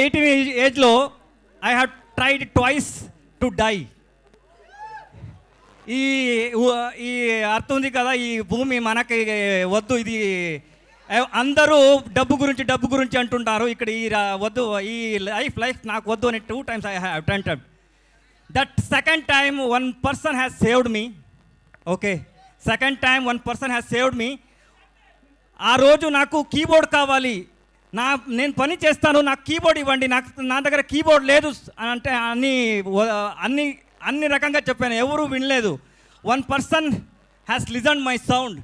18 ఏజ్లో I have tried twice to die. ఈ అర్థం ఉంది కదా, ఈ భూమి మనకి వద్దు, ఇది అందరూ డబ్బు గురించి అంటుంటారు. ఇక్కడ ఈ వద్దు, ఈ లైఫ్ నాకు వద్దు అని 2 times I have attempted. That second time one person has saved me. Okay, second time one person has saved me. ఆ రోజు నాకు కీబోర్డ్ కావాలి, నేను పని చేస్తాను, నాకు కీబోర్డ్ ఇవ్వండి, నా దగ్గర కీబోర్డ్ లేదు అంటే అన్ని రకంగా చెప్పాను, ఎవరు వినలేదు. One person has listen my sound.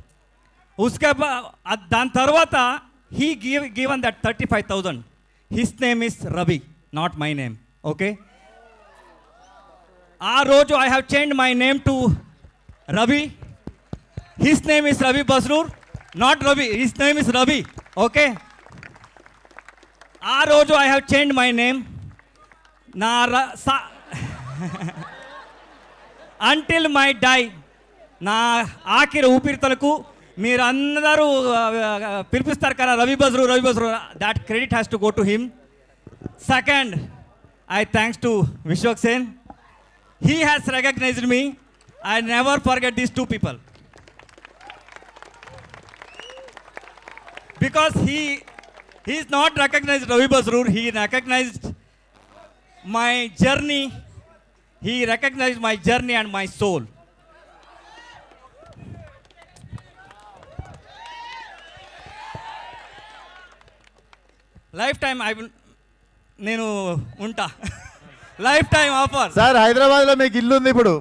దాని తర్వాత he given that 35,000. His name is Ravi, not my name. Okay, ఆ రోజు I have change my name to Ravi. His name is Ravi Basrur, not Ravi, his name is Ravi. Okay, ఆ రోజు I have change my name. Until my die, నా ఆఖరి ఊపిరితలకు మీరు అందరూ పిలిపిస్తారు కదా Ravi Basrur, that credit has to go to him. Second, I thanks to Vishwak Sen. He has recognized me. I never forget these 2 people. Because he is not recognized Ravi Basroor, he recognized my journey. He recognized my journey and my soul. Lifetime I will, నేను ఉంటా. Life time offer. Sir హైదరాబాద్లో మీకు ఇల్లు ఉంది ఇప్పుడు,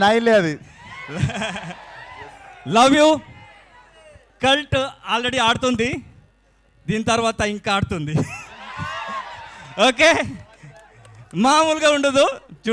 నా ఇల్లే అది. Love you. కల్ట్ ఆల్రెడీ ఆడుతుంది, దీని తర్వాత ఇంకా ఆడుతుంది. ఓకే, మామూలుగా ఉండదు.